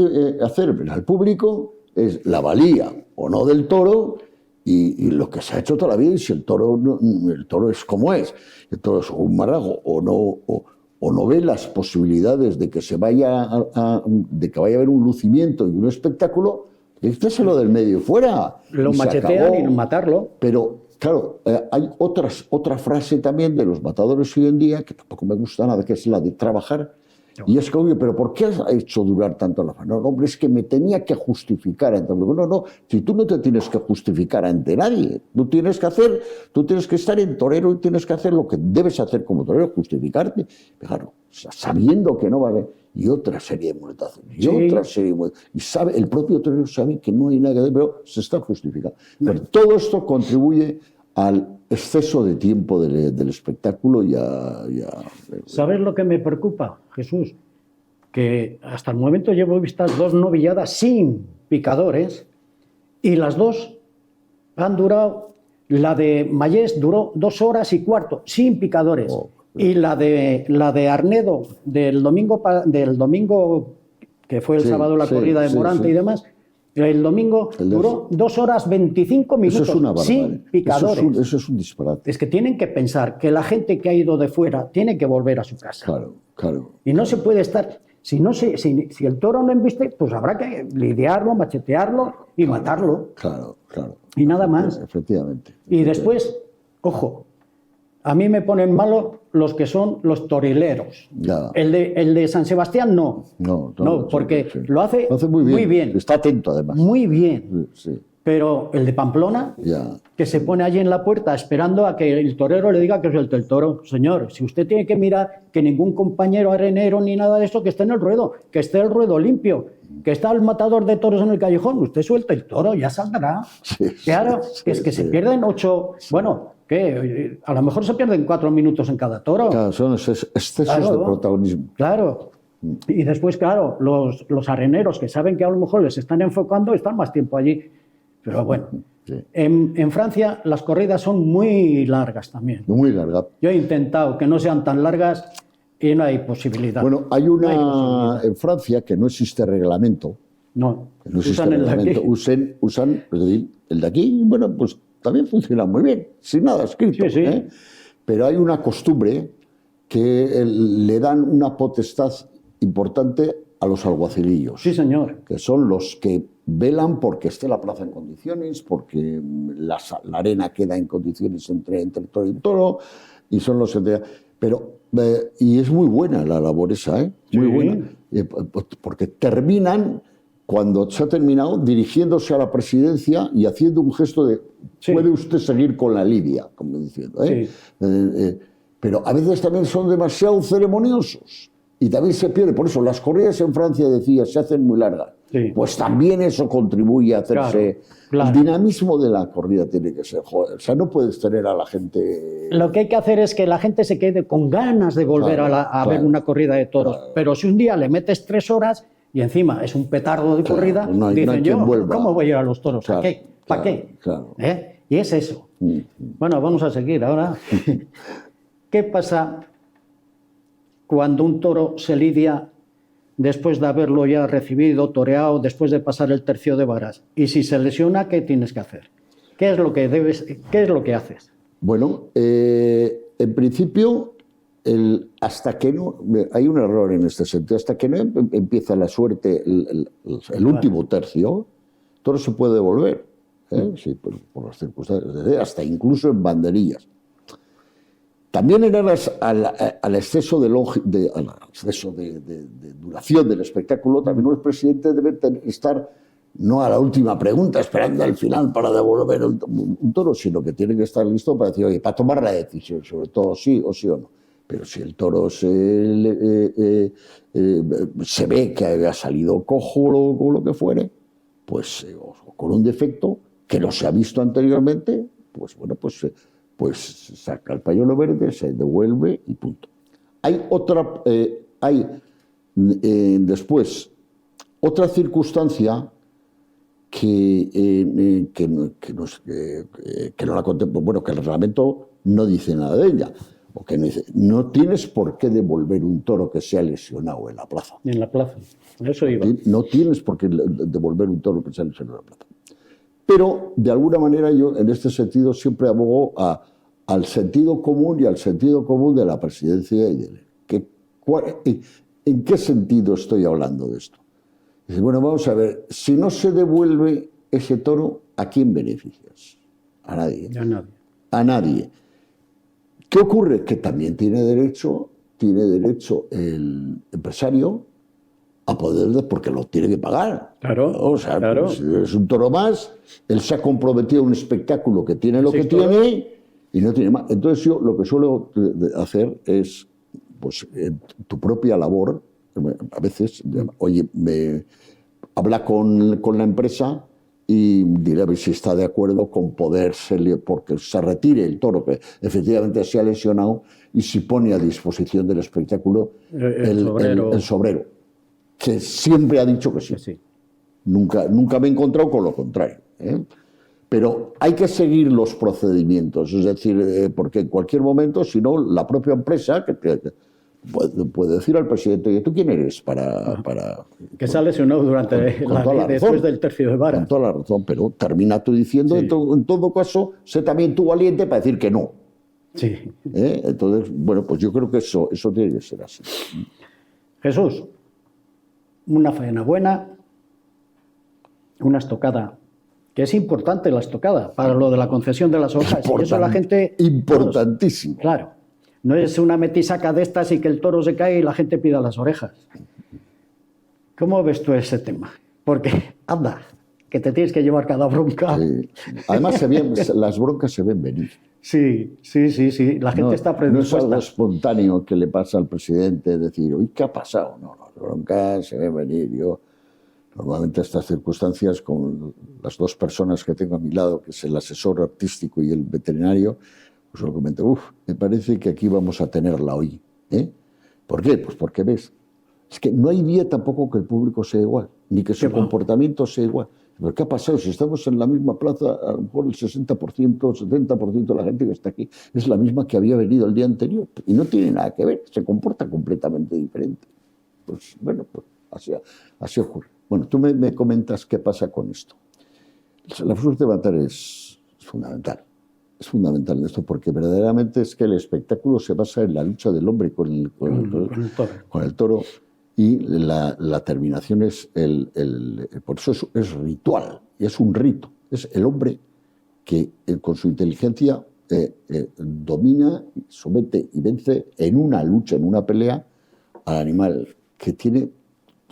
hacer al público es la valía o no del toro y lo que se ha hecho toda la vida. Y si el toro es como es, el toro es un marrago o no ve las posibilidades de que de que vaya a haber un lucimiento y un espectáculo, déjaselo del medio fuera.
Lo
Y se
machetean
acabó.
y matarlo.
Pero, claro, hay otra frase también de los matadores hoy en día, que tampoco me gusta nada, que es la de trabajar. Y es que, oye, ¿pero por qué has hecho durar tanto la faena? No, hombre, es que me tenía que justificar ante el público. No, si tú no te tienes que justificar ante nadie, tú tienes que estar en torero y tienes que hacer lo que debes hacer como torero, justificarte. Claro, sabiendo que no vale. Y otra serie de muletazos. Y sabe, el propio torero sabe que no hay nada que hacer, pero se está justificando. Pero todo esto contribuye al exceso de tiempo del espectáculo
¿Sabes lo que me preocupa, Jesús? Que hasta el momento llevo vistas 2 novilladas sin picadores y las 2 han durado. La de Mayés duró 2 horas y cuarto sin picadores. Y la de Arnedo del domingo que fue el sábado la corrida de Morante y demás, el domingo duró 2 horas 25 minutos
eso es una
sin picadores.
Eso es un disparate.
Es que tienen que pensar que la gente que ha ido de fuera tiene que volver a su casa.
Claro.
Y no se puede estar. Si el toro no embiste, pues habrá que lidiarlo, machetearlo y matarlo.
Claro.
Y nada más.
Efectivamente.
Y después, ojo, a mí me ponen malo los que son los torileros.
Ya.
El de San Sebastián no. No, porque
sí.
lo hace muy bien.
Está atento, además.
Muy bien.
Sí.
Pero el de Pamplona,
Ya.
que se pone allí en la puerta esperando a que el torero le diga que suelte el toro. Señor, si usted tiene que mirar que ningún compañero arenero ni nada de eso que esté en el ruedo, que esté el ruedo limpio, que está el matador de toros en el callejón, usted suelta el toro, ya saldrá. Claro, es que se pierden 8... Bueno, ¿qué? A lo mejor se pierden 4 minutos en cada toro.
Claro, son excesos de protagonismo.
Claro. Y después, claro, los areneros que saben que a lo mejor les están enfocando están más tiempo allí. Pero bueno,
Sí.
En Francia las corridas son muy largas también.
Muy larga.
Yo he intentado que no sean tan largas y no hay posibilidad.
Bueno, hay una en Francia que no existe reglamento.
No,
Que no existe
usan el de
reglamento.
aquí.
Usan el de aquí, bueno, pues también funciona muy bien, sin nada escrito.
Sí, sí.
Pero hay una costumbre que le dan una potestad importante a los alguacilillos.
Sí, señor.
Que son los que velan porque esté la plaza en condiciones, porque la arena queda en condiciones entre el toro y el toro, y son los que... y es muy buena la labor esa, muy
Sí.
buena, porque terminan, cuando se ha terminado, dirigiéndose a la presidencia y haciendo un gesto de
Sí.
puede usted seguir con la lidia, como diciendo.
Sí.
Pero a veces también son demasiado ceremoniosos. Y también se pierde, por eso las corridas en Francia, decía, se hacen muy largas.
Sí.
Pues también eso contribuye a hacerse...
Claro.
El dinamismo de la corrida tiene que ser... Joder, o sea, no puedes tener a la gente...
Lo que hay que hacer es que la gente se quede con ganas de volver
Claro,
a ver una corrida de toros.
Claro.
Pero si un día le metes 3 horas y encima es un petardo de
Claro,
corrida,
no hay
dicen
quien
yo,
vuelva.
¿cómo voy a ir a los toros?
Claro,
¿Para qué? ¿Para
claro,
qué?
claro.
Y es eso. Bueno, vamos a seguir ahora. ¿Qué pasa cuando un toro se lidia después de haberlo ya recibido, toreado, después de pasar el tercio de varas? Y si se lesiona, ¿qué tienes que hacer? ¿Qué es lo que haces?
Bueno, en principio, hasta que no... Hay un error en este sentido. Hasta que no empieza la suerte, el último tercio, todo se puede devolver. Sí, por las circunstancias, hasta incluso en banderillas. También en aras al exceso de duración del espectáculo, también el presidente debe estar no a la última pregunta, esperando al final para devolver un toro, sino que tiene que estar listo para decir, oye, para tomar la decisión, sobre todo sí o no. Pero si el toro se ve que ha salido cojo o lo que fuere, pues o con un defecto que no se ha visto anteriormente, pues bueno, pues saca el pañuelo verde, se devuelve y punto. Después otra circunstancia que no la contemplo, bueno, que el reglamento no dice nada de ella, o que no tienes por qué devolver un toro que se ha lesionado en la plaza.
En la plaza, eso iba.
No tienes por qué devolver un toro que se ha lesionado en la plaza. Pero, de alguna manera, yo en este sentido siempre abogo al sentido común y al sentido común de la presidencia y de él. ¿En qué sentido estoy hablando de esto? Dice, bueno, vamos a ver, si no se devuelve ese toro, ¿a quién beneficias? A nadie.
A nadie.
A nadie. ¿Qué ocurre? Que también tiene derecho el empresario a poder, porque lo tiene que pagar.
Claro,
O sea,
claro.
Pues, es un toro más, él se ha comprometido a un espectáculo que tiene lo que tiene y no tiene más. Entonces yo lo que suelo hacer es, pues, tu propia labor, a veces, oye, habla con la empresa y diré a ver si está de acuerdo con porque se retire el toro que efectivamente se ha lesionado y se pone a disposición del espectáculo el sobrero, que siempre ha dicho que sí.
Sí.
Nunca me he encontrado con lo contrario, ¿eh? Pero hay que seguir los procedimientos, es decir, porque en cualquier momento, si no, la propia empresa puede decir al presidente, ¿y tú quién eres para
que se ha lesionado durante después del tercio de vara.
Con toda la razón, pero termina tú diciendo, sí. En todo caso, sé también tú valiente para decir que no.
Sí.
Entonces, bueno, pues yo creo que eso tiene que ser así.
Jesús, una faena buena, una estocada, que es importante la estocada para lo de la concesión de las orejas. Y eso la gente...
Importantísimo.
Claro. No es una metisaca de estas y que el toro se cae y la gente pida las orejas. ¿Cómo ves tú ese tema? Porque, anda, que te tienes que llevar cada bronca.
Sí. Además, las broncas se ven venir.
Sí. La gente está predispuesta.
No es algo espontáneo que le pasa al presidente decir, uy, ¿qué ha pasado? No, las broncas se ven venir. Yo, normalmente, estas circunstancias, con las dos personas que tengo a mi lado, que es el asesor artístico y el veterinario, pues lo comento, me parece que aquí vamos a tenerla hoy. ¿Por qué? Pues porque ves, es que no hay día tampoco que el público sea igual, ni que su comportamiento sea igual. ¿Pero qué ha pasado? Si estamos en la misma plaza, a lo mejor el 60%, 70% de la gente que está aquí es la misma que había venido el día anterior. Y no tiene nada que ver, se comporta completamente diferente. Pues bueno, pues así ocurre. Bueno, tú me comentas qué pasa con esto. La fruta de matar es fundamental. Es fundamental esto porque verdaderamente es que el espectáculo se basa en la lucha del hombre con el toro y la terminación es por eso es ritual, y es un rito. Es el hombre que con su inteligencia domina, somete y vence en una lucha, en una pelea, al animal que tiene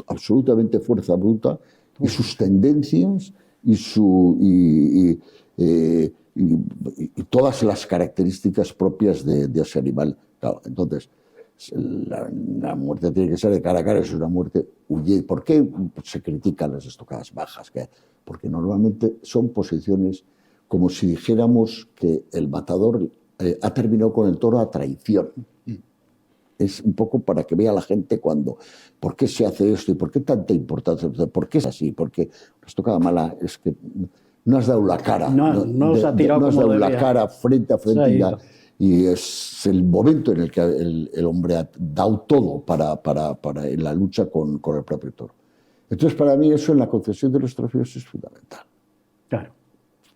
absolutamente fuerza bruta y sus tendencias y todas las características propias de ese animal. Claro, entonces, la muerte tiene que ser de cara a cara, es una muerte huyente. ¿Por qué se critican las estocadas bajas? Porque normalmente son posiciones como si dijéramos que el matador ha terminado con el toro a traición. Es un poco para que vea la gente por qué se hace esto y por qué tanta importancia, por qué es así, porque una estocada mala es que no has dado la cara.
No has dado
la cara frente a frente y es el momento en el que el hombre ha dado todo para en la lucha con el propio toro. Entonces, para mí eso en la concesión de los trofeos es fundamental.
Claro.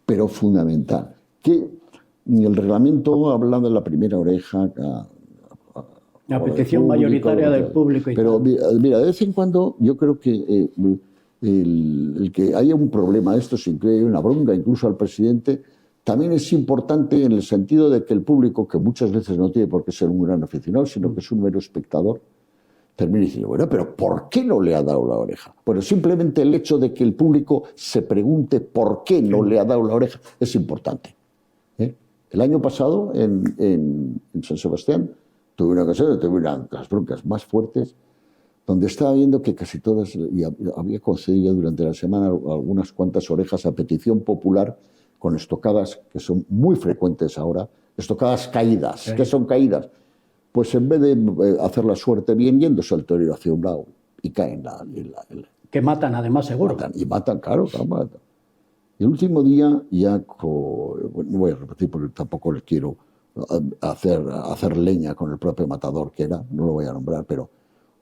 Pero fundamental. Que el reglamento habla de la primera oreja,
la petición mayoritaria del público.
Pero mira, de vez en cuando yo creo que el que haya un problema de esto, sin que haya una bronca incluso al presidente, también es importante en el sentido de que el público, que muchas veces no tiene por qué ser un gran aficionado, sino que es un mero espectador, termina diciendo, bueno, pero ¿por qué no le ha dado la oreja? Bueno, simplemente el hecho de que el público se pregunte por qué no le ha dado la oreja es importante. El año pasado, en San Sebastián, tuve una ocasión, tuve una de las broncas más fuertes, donde estaba viendo que casi todas, y había concedido durante la semana algunas cuantas orejas a petición popular con estocadas que son muy frecuentes ahora, estocadas caídas.
Sí.
¿Qué son caídas? Pues en vez de hacer la suerte bien, yéndose al torero hacia un lado y caen
Que matan además, seguro.
matan, claro, matan. El último día, ya no voy a repetir porque tampoco les quiero hacer leña con el propio matador que era, no lo voy a nombrar, pero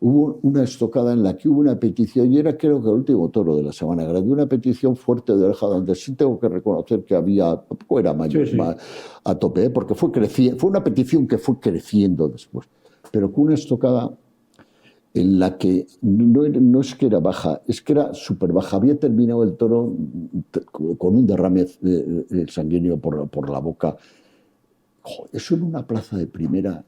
hubo una estocada en la que hubo una petición, y era creo que el último toro de la Semana Grande, una petición fuerte de oreja, donde sí tengo que reconocer que había, tampoco era mayor,
sí.
a tope, porque fue una petición que fue creciendo después, pero con una estocada en la que no es que era baja, es que era súper baja. Había terminado el toro con un derrame sanguíneo por la boca. Joder, eso en una plaza de primera,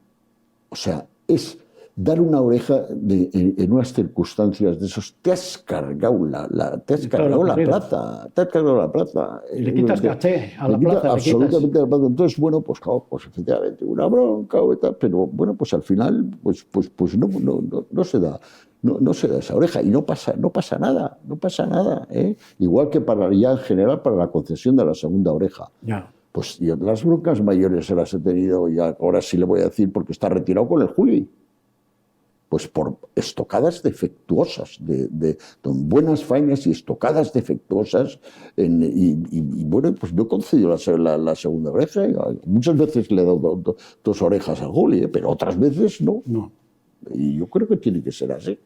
o sea, es dar una oreja en unas circunstancias de esos. Te has cargado la plaza. Te has cargado la plaza.
Le quitas caché a la plaza.
Absolutamente la plaza. Entonces, bueno, pues claro, pues efectivamente una bronca o tal, pero bueno, pues al final pues no se da. No se da esa oreja y no pasa nada, Igual que ya en general para la concesión de la segunda oreja.
Ya.
Pues yo las broncas mayores se las he tenido, y ahora sí le voy a decir, porque está retirado con el Juli. Pues por estocadas defectuosas, de buenas faenas y estocadas defectuosas. Y bueno, pues no concedió la segunda oreja. Muchas veces le he dado dos orejas al Juli, pero otras veces no. Y yo creo que tiene que ser así.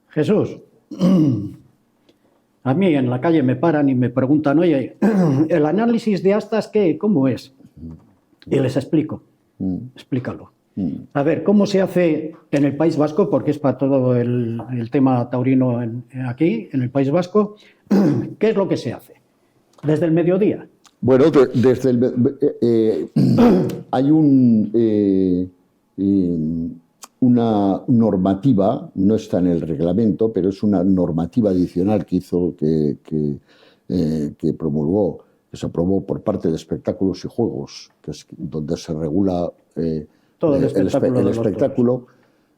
Jesús, a mí en la calle me paran y me preguntan, oye, ¿el análisis de astas qué? ¿Cómo es? Y les explico. Explícalo. A ver, ¿cómo se hace en el País Vasco? Porque es para todo el tema taurino aquí, en el País Vasco. ¿Qué es lo que se hace? Desde el mediodía.
Bueno, hay una normativa, no está en el reglamento, pero es una normativa adicional que promulgó, que se aprobó por parte de Espectáculos y Juegos, que es donde se regula
todo el
espectáculo,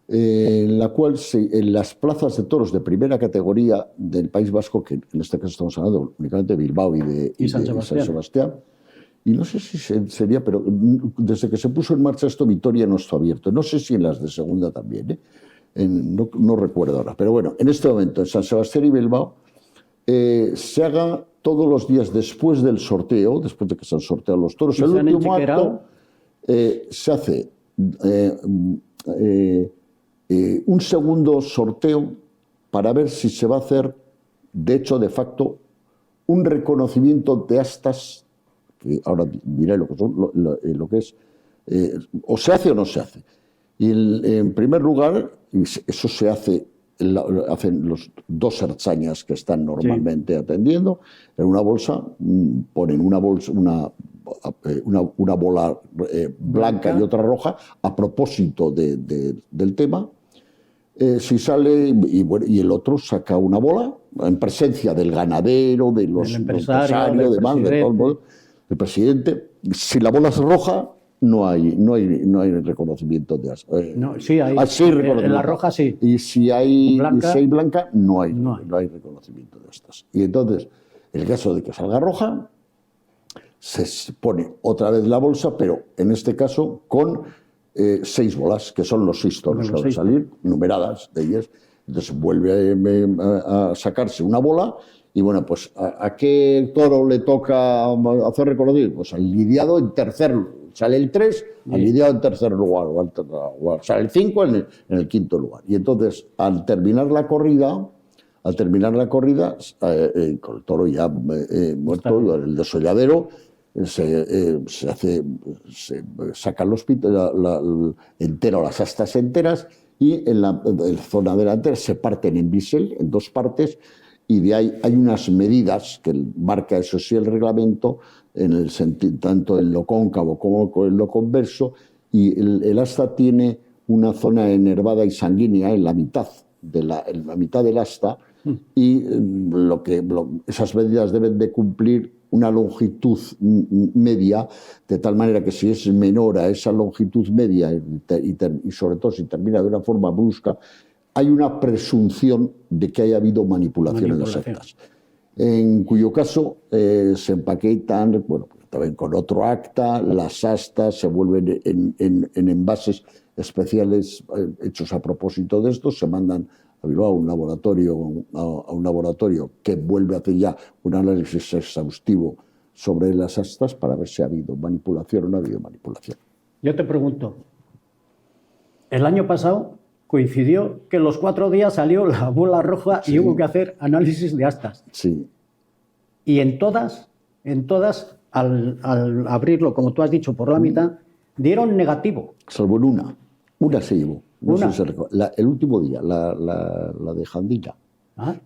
en la cual en las plazas de toros de primera categoría del País Vasco, que en este caso estamos hablando únicamente de Bilbao y de San Sebastián, y no sé si sería, pero desde que se puso en marcha esto, Vitoria no está abierto. No sé si en las de segunda también, no recuerdo ahora. Pero bueno, en este momento en San Sebastián y Bilbao se haga todos los días después del sorteo, después de que se han sorteado los toros, el último acto se hace un segundo sorteo para ver si se va a hacer, de hecho, de facto, un reconocimiento de astas, que ahora diré lo que es, o se hace o no se hace. Y en primer lugar, eso se hace, hacen los dos archañas que están normalmente atendiendo, en una bolsa, ponen una bola blanca y otra roja, a propósito del tema. Si sale, y el otro saca una bola, en presencia del ganadero, del empresario, del presidente. Si la bola es roja, no hay reconocimiento de astas.
Sí, hay en la roja sí.
Y si hay blanca, no hay reconocimiento de astas. Y entonces, en el caso de que salga roja, se pone otra vez la bolsa, pero en este caso con 6 bolas, que son los 6 toros que van a salir, numeradas de ellas. Entonces vuelve a sacarse una bola. Y bueno, pues ¿a qué toro le toca hacer reconocido? Pues al lidiado en tercer lugar. Sale el 3, al lidiado en tercer lugar. O sale el 5 en el quinto lugar. Y entonces, al terminar la corrida, con el toro ya muerto, el desolladero, se sacan los pitos entero, las astas enteras, y en la zona delantera se parten en bisel, en 2 partes. Y de ahí hay unas medidas que marca, eso sí, el reglamento, en el tanto en lo cóncavo como en lo converso, y el asta tiene una zona enervada y sanguínea en la mitad, en la mitad del asta, y esas medidas deben de cumplir una longitud media, de tal manera que si es menor a esa longitud media y sobre todo si termina de una forma brusca, hay una presunción de que haya habido manipulación en las actas. En cuyo caso se empaquetan, bueno, también con otro acta, las actas se vuelven en envases especiales hechos a propósito de esto, se mandan a Bilbao a un laboratorio que vuelve a hacer ya un análisis exhaustivo sobre las actas para ver si ha habido manipulación o no ha habido manipulación.
Yo te pregunto, el año pasado coincidió que los 4 días salió la bola roja y hubo que hacer análisis de actas.
Sí.
Y en todas, al abrirlo, como tú has dicho, por la mitad, dieron negativo.
Salvo en una se llevó. No
¿Una?
sé si se recuerda. El último día, la de Jandilla,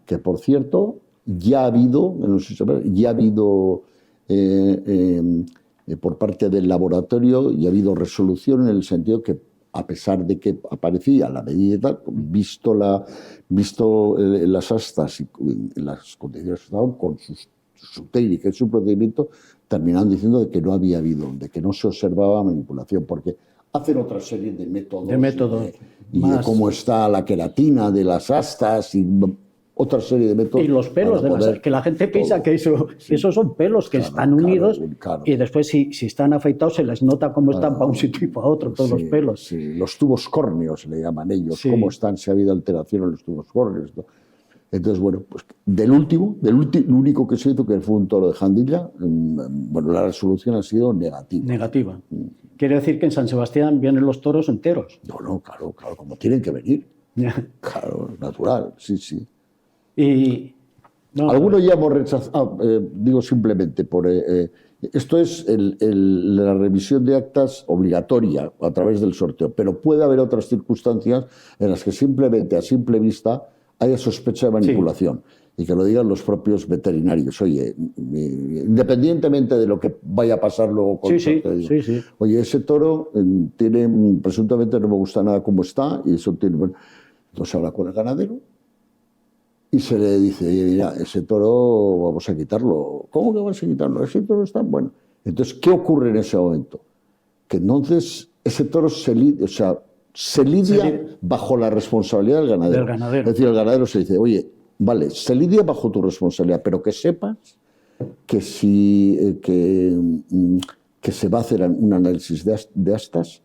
que por cierto ya ha habido, no sé si se acuerda, ya ha habido por parte del laboratorio, ya ha habido resolución en el sentido que a pesar de que aparecía la medida y tal, visto las actas y las condiciones que estaban con su técnica y su procedimiento, terminaron diciendo de que no había habido, de que no se observaba manipulación, porque hacen otra serie de métodos. Y de cómo está la queratina de las astas y otra serie de métodos.
Y los pelos de las astas, que la gente piensa que esos son pelos que están unidos y después si están afeitados se les nota cómo están para un sitio y para otro, todos los pelos.
Sí, los tubos córneos le llaman ellos, cómo están, si ha habido alteración en los tubos córneos. Entonces, bueno, pues lo único que se hizo, que fue un toro de Jandilla, bueno, la resolución ha sido negativa.
Negativa. Quiere decir que en San Sebastián vienen los toros enteros.
No, claro, como tienen que venir. Claro, natural, sí.
Y
algunos ya hemos rechazado, digo simplemente, esto es la revisión de actas obligatoria a través del sorteo, pero puede haber otras circunstancias en las que simplemente a simple vista haya sospecha de manipulación y que lo digan los propios veterinarios. Oye, independientemente de lo que vaya a pasar luego con el sorteo, oye, ese toro presuntamente no me gusta nada cómo está y eso tiene... Bueno, entonces habla con el ganadero y se le dice, oye, mira, ese toro vamos a quitarlo. ¿Cómo que vamos a quitarlo? Ese toro está bueno. Entonces, ¿qué ocurre en ese momento? Que entonces ese toro se lidia bajo la responsabilidad del ganadero. Es decir, el ganadero se dice, oye, vale, se lidia bajo tu responsabilidad, pero que sepas que que se va a hacer un análisis de astas,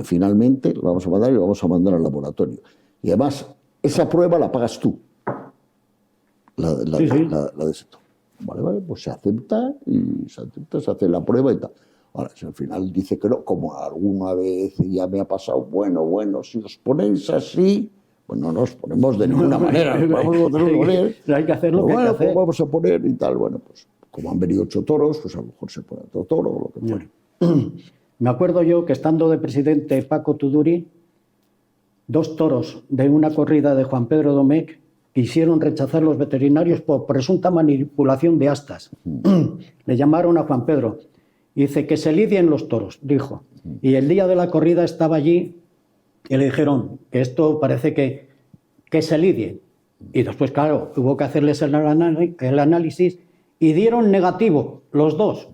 finalmente lo vamos a mandar y lo vamos a mandar al laboratorio. Y además, esa prueba la pagas tú. La de ese toro. Vale, pues se acepta y se hace la prueba y tal. Ahora, si al final dice que no, como alguna vez ya me ha pasado, bueno, si os ponéis así, pues no nos ponemos de ninguna manera, vamos a poner.
Hay que hacer lo que hay que hacer.
Pues vamos a poner y tal. Bueno, pues como han venido 8 toros, pues a lo mejor se pone otro toro o lo que fuera.
Me acuerdo yo que estando de presidente Paco Tuduri, 2 toros de una corrida de Juan Pedro Domecq quisieron rechazar los veterinarios por presunta manipulación de astas. Le llamaron a Juan Pedro. Dice que se lidien los toros, dijo. Y el día de la corrida estaba allí y le dijeron que esto parece que se lidie. Y después, claro, hubo que hacerles el análisis y dieron negativo los 2.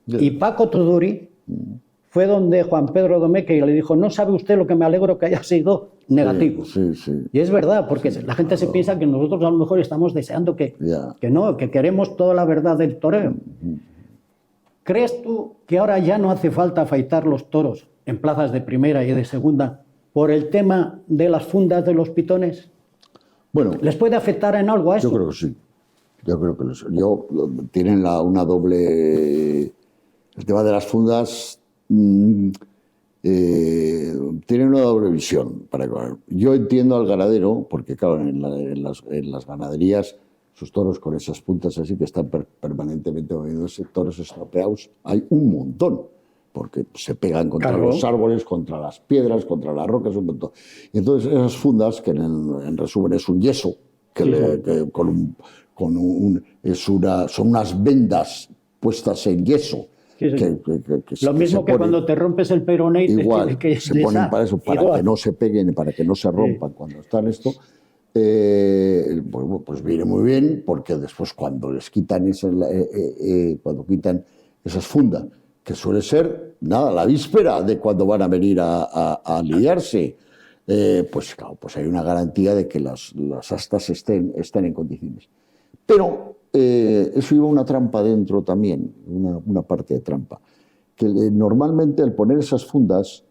Y Paco Tuduri fue donde Juan Pedro Domecq y le dijo, no sabe usted lo que me alegro que haya sido negativo.
Sí.
Y es verdad, porque la gente se piensa que nosotros a lo mejor estamos deseando que no, que queremos toda la verdad del toreo. ¿Crees tú que ahora ya no hace falta afeitar los toros en plazas de primera y de segunda por el tema de las fundas de los pitones?
Bueno,
¿Les puede afectar en algo a eso?
Yo creo que sí. Tienen una doble... El tema de las fundas tienen una doble visión. Yo entiendo al ganadero, porque claro, en las ganaderías, sus toros con esas puntas así que están permanentemente moviéndose, toros estropeados, hay un montón, porque se pegan contra los árboles, contra las piedras, contra las rocas, un montón. Y entonces esas fundas, que en resumen es un yeso, son unas vendas puestas en yeso,
Sí, sí.
que
Lo mismo
se
que
ponen-
cuando te rompes el peroné y te
igual,
tienes que
se ponen para eso, para
Igual.
que no se peguen, para que no se rompan cuando están esto. Bueno, pues viene muy bien, porque después cuando les quitan cuando quitan esas fundas, que suele ser nada la víspera de cuando van a venir a liarse, pues claro, pues hay una garantía de que las astas estén en condiciones. Pero eso lleva una trampa dentro también, una parte de trampa, que normalmente al poner esas fundas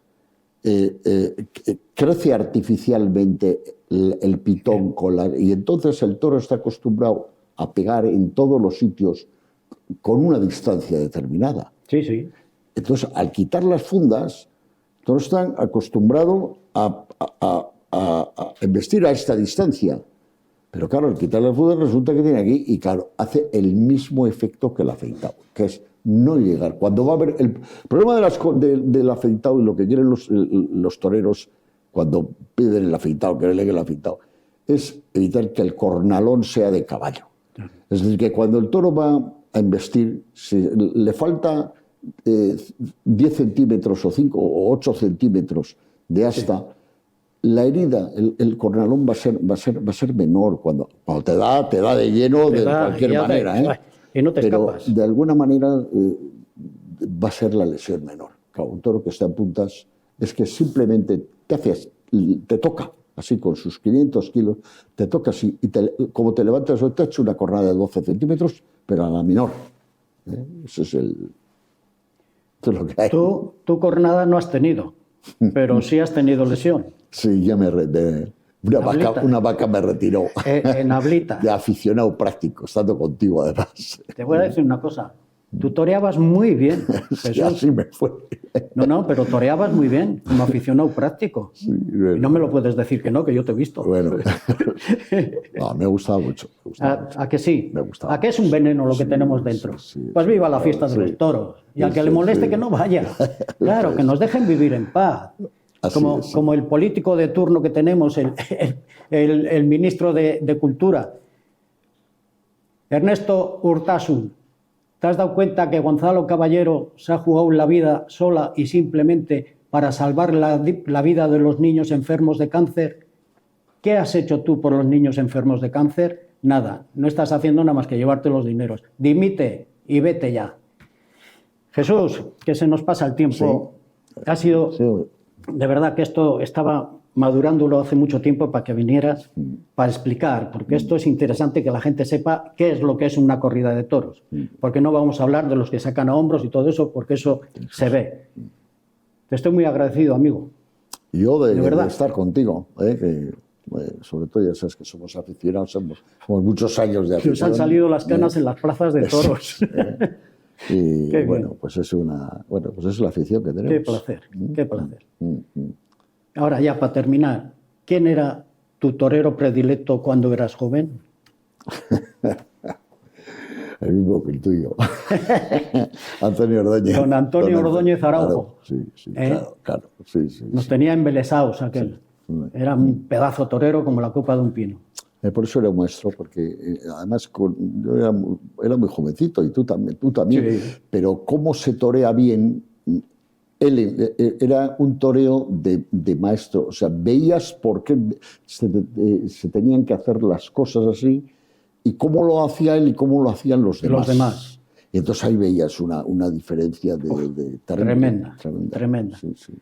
crece artificialmente el pitón y entonces el toro está acostumbrado a pegar en todos los sitios con una distancia determinada.
Sí, sí.
Entonces, al quitar las fundas, el toro está acostumbrado a embestir a esta distancia. Pero claro, al quitar las fundas resulta que tiene aquí y claro, hace el mismo efecto que el afeitado, que es no llegar. Cuando va a haber el problema del afeitado y lo que quieren los toreros cuando piden el afeitado, que le el afeitado, es evitar que el cornalón sea de caballo. Es decir, que cuando el toro va a embestir, si le falta 10 centímetros o 5 o 8 centímetros de asta, la herida, el cornalón va a ser menor cuando te da de lleno de cualquier manera.
Y no te
pero
escapas.
de alguna manera va a ser la lesión menor. Claro, un toro que está en puntas es que simplemente te toca así con sus 500 kilos, te toca así y como te levantas, te ha hecho una cornada de 12 centímetros, pero a la menor. Eso es lo que hay.
Tú cornada no has tenido, pero sí has tenido lesión.
Sí, ya una vaca me retiró.
En Ablita.
De aficionado práctico, estando contigo además.
Te voy a decir una cosa. Tú toreabas muy bien,
Sí,
Jesús.
así me fue.
No, pero toreabas muy bien, como aficionado práctico.
Sí, bueno.
Y no me lo puedes decir que no, que yo te he visto.
Bueno, no, me ha gustado mucho.
¿A que sí?
Me gustaba.
¿A que es un veneno lo que tenemos dentro?
sí,
Pues viva la fiesta de
sí.
los toros. Y al que
Sí,
le moleste
sí.
que no vaya. Claro, que nos dejen vivir en paz.
Así es.
Como el político de turno que tenemos, el ministro de Cultura, Ernesto Urtasun. ¿Te has dado cuenta que Gonzalo Caballero se ha jugado la vida sola y simplemente para salvar la vida de los niños enfermos de cáncer? ¿Qué has hecho tú por los niños enfermos de cáncer? Nada, no estás haciendo nada más que llevarte los dineros. Dimite y vete ya. Jesús, que se nos pasa el tiempo.
Sí.
Ha sido,
Sí.
de verdad que esto estaba madurándolo hace mucho tiempo para que vinieras para explicar, porque esto es interesante que la gente sepa qué es lo que es una corrida de toros, porque no vamos a hablar de los que sacan a hombros y todo eso, porque eso se ve. Te estoy muy agradecido, amigo.
Yo de
verdad.
estar contigo, que, sobre todo ya sabes que somos aficionados, somos muchos años de afición.
Nos han salido las canas en las plazas de toros.
Y
Qué
bueno,
bien.
pues es la afición que tenemos.
Qué placer, qué placer. Ahora ya para terminar, ¿quién era tu torero predilecto cuando eras joven?
El mismo que el tuyo. Antonio Ordóñez.
Don Antonio Ordóñez Araujo.
Claro, sí, claro. Sí.
Nos tenía embelesados aquel. Era un pedazo torero como la copa de un pino.
Por eso era un maestro, porque además yo era muy jovencito y tú también,
Sí.
pero cómo se torea bien, él era un toreo de maestro, o sea, veías por qué se tenían que hacer las cosas así y cómo lo hacía él y cómo lo hacían los demás.
Los demás.
Y entonces ahí veías una diferencia
Tremenda.
Sí.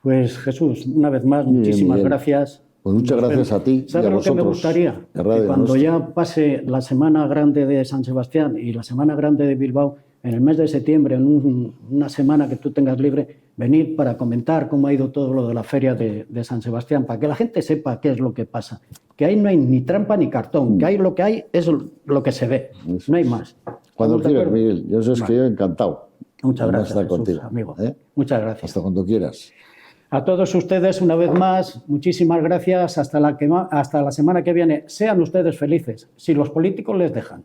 Pues Jesús, una vez más,
Bien,
muchísimas
Miguel.
gracias.
Pues muchas gracias a ti y
¿Sabes
a
lo que me
vosotros,
gustaría?
de Radio
Que cuando
Nostra.
ya pase la Semana Grande de San Sebastián y la Semana Grande de Bilbao, en el mes de septiembre, en una semana que tú tengas libre, venir para comentar cómo ha ido todo lo de la feria de San Sebastián, para que la gente sepa qué es lo que pasa. Que ahí no hay ni trampa ni cartón, que ahí lo que hay es lo que se ve, no hay más.
Cuando
¿Estamos de
quieras,
acuerdo?
Miguel. Yo sé que yo encantado.
Muchas
de
gracias,
estar
Jesús,
contigo,
amigo.
¿eh?
Muchas gracias.
Hasta cuando quieras.
A todos ustedes, una vez más, muchísimas gracias. Hasta la semana que viene. Sean ustedes felices, si los políticos les dejan.